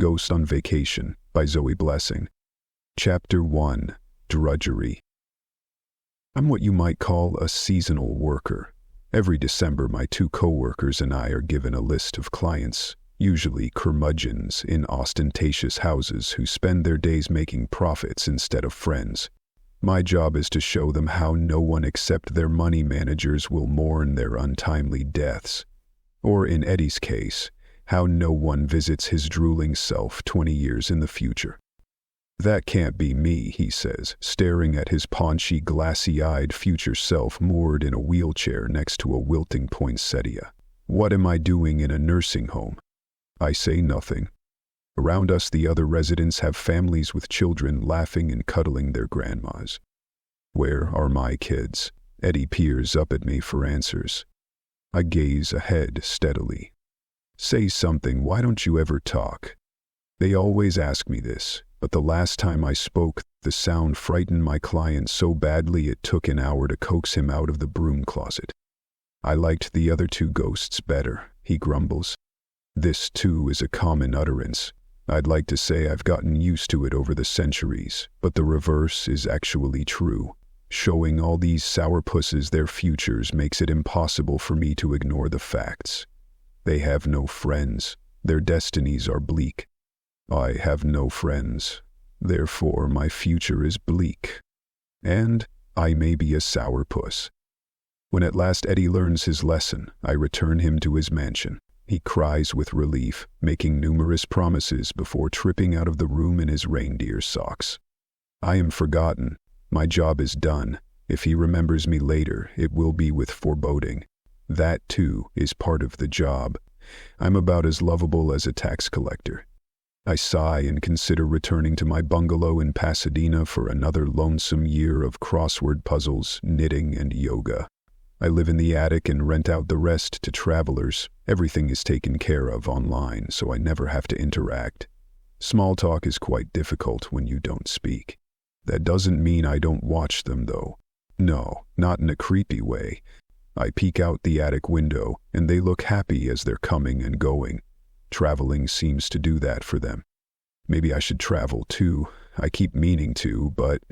Ghost on Vacation by Zoe Blessing. Chapter 1. Drudgery. I'm what you might call a seasonal worker. Every December, my two co-workers and I are given a list of clients, usually curmudgeons in ostentatious houses who spend their days making profits instead of friends. My job is to show them how no one except their money managers will mourn their untimely deaths. Or in Eddie's case, how no one visits his drooling self 20 years in the future. "That can't be me," he says, staring at his paunchy, glassy-eyed future self moored in a wheelchair next to a wilting poinsettia. "What am I doing in a nursing home?" I say nothing. Around us, the other residents have families with children laughing and cuddling their grandmas. Where are my kids? Eddie peers up at me for answers. I gaze ahead steadily. "Say something, why don't you ever talk?" They always ask me this, but the last time I spoke, the sound frightened my client so badly it took an hour to coax him out of the broom closet. "I liked the other two ghosts better," he grumbles. This, too, is a common utterance. I'd like to say I've gotten used to it over the centuries, but the reverse is actually true. Showing all these sourpusses their futures makes it impossible for me to ignore the facts. They have no friends. Their destinies are bleak. I have no friends. Therefore, my future is bleak. And I may be a sourpuss. When at last Eddie learns his lesson, I return him to his mansion. He cries with relief, making numerous promises before tripping out of the room in his reindeer socks. I am forgotten. My job is done. If he remembers me later, it will be with foreboding. That, too, is part of the job. I'm about as lovable as a tax collector. I sigh and consider returning to my bungalow in Pasadena for another lonesome year of crossword puzzles, knitting, and yoga. I live in the attic and rent out the rest to travelers. Everything is taken care of online, so I never have to interact. Small talk is quite difficult when you don't speak. That doesn't mean I don't watch them, though. No, not in a creepy way. I peek out the attic window, and they look happy as they're coming and going. Traveling seems to do that for them. Maybe I should travel too. I keep meaning to, but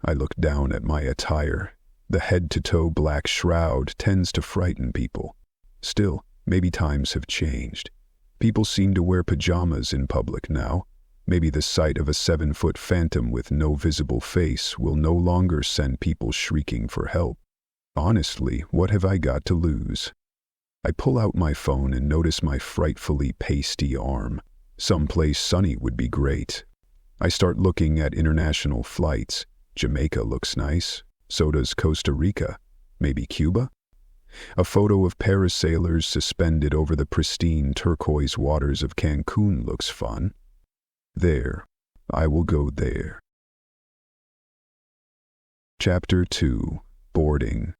I look down at my attire. The head-to-toe black shroud tends to frighten people. Still, maybe times have changed. People seem to wear pajamas in public now. Maybe the sight of a 7-foot phantom with no visible face will no longer send people shrieking for help. Honestly, what have I got to lose? I pull out my phone and notice my frightfully pasty arm. Someplace sunny would be great. I start looking at international flights. Jamaica looks nice. So does Costa Rica. Maybe Cuba? A photo of parasailers suspended over the pristine turquoise waters of Cancun looks fun. There. I will go there. Chapter 2. Boarding.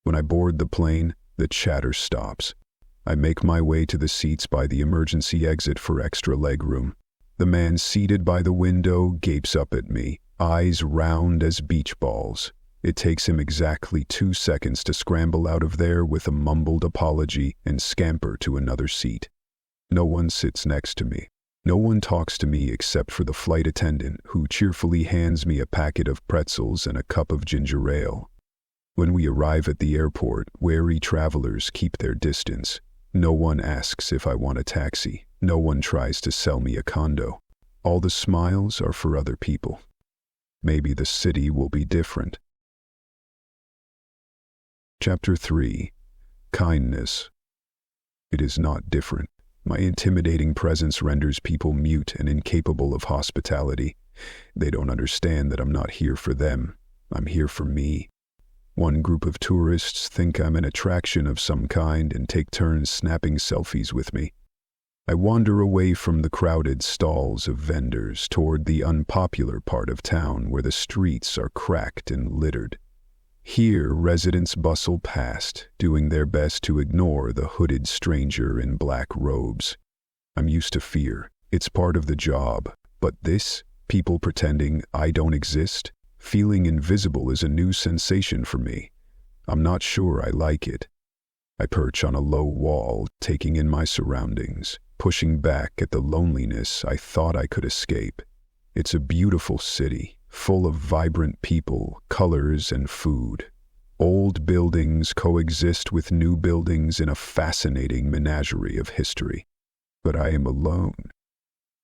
When I board the plane, the chatter stops. I make my way to the seats by the emergency exit for extra legroom. The man seated by the window gapes up at me, eyes round as beach balls. It takes him exactly 2 seconds to scramble out of there with a mumbled apology and scamper to another seat. No one sits next to me. No one talks to me except for the flight attendant, who cheerfully hands me a packet of pretzels and a cup of ginger ale. When we arrive at the airport, wary travelers keep their distance. No one asks if I want a taxi. No one tries to sell me a condo. All the smiles are for other people. Maybe the city will be different. Chapter 3. Kindness. It is not different. My intimidating presence renders people mute and incapable of hospitality. They don't understand that I'm not here for them. I'm here for me. One group of tourists think I'm an attraction of some kind and take turns snapping selfies with me. I wander away from the crowded stalls of vendors toward the unpopular part of town where the streets are cracked and littered. Here, residents bustle past, doing their best to ignore the hooded stranger in black robes. I'm used to fear. It's part of the job. But this, people pretending I don't exist, feeling invisible, is a new sensation for me. I'm not sure I like it. I perch on a low wall, taking in my surroundings. pushing back at the loneliness I thought I could escape. It's a beautiful city, full of vibrant people, colors, and food. Old buildings coexist with new buildings in a fascinating menagerie of history. But I am alone.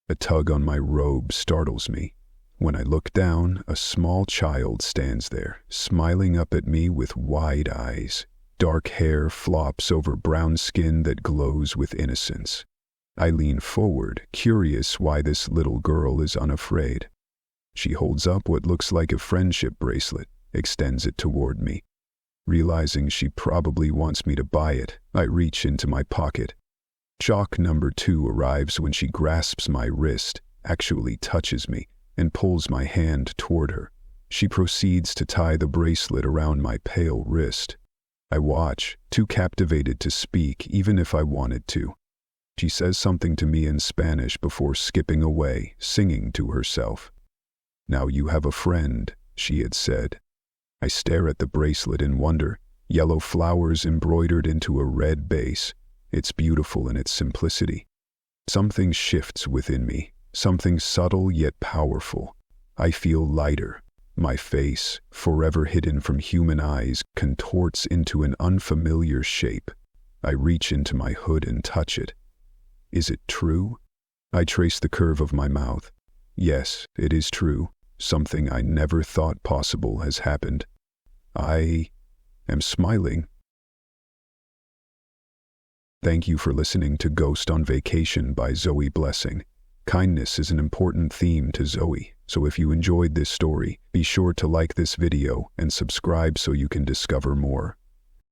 A tug on my robe startles me. When I look down, a small child stands there, smiling up at me with wide eyes. Dark hair flops over brown skin that glows with innocence. I lean forward, curious why this little girl is unafraid. She holds up what looks like a friendship bracelet, extends it toward me. Realizing she probably wants me to buy it, I reach into my pocket. Shock number 2 arrives when she grasps my wrist, actually touches me, and pulls my hand toward her. She proceeds to tie the bracelet around my pale wrist. I watch, too captivated to speak even if I wanted to. She says something to me in Spanish before skipping away, singing to herself. "Now you have a friend," she had said. I stare at the bracelet in wonder, yellow flowers embroidered into a red base. It's beautiful in its simplicity. Something shifts within me, something subtle yet powerful. I feel lighter. My face, forever hidden from human eyes, contorts into an unfamiliar shape. I reach into my hood and touch it. Is it true? I trace the curve of my mouth. Yes, it is true. Something I never thought possible has happened. I am smiling. Thank you for listening to Ghost on Vacation by Zoe Blessing. Kindness is an important theme to Zoe, so if you enjoyed this story, be sure to like this video and subscribe so you can discover more.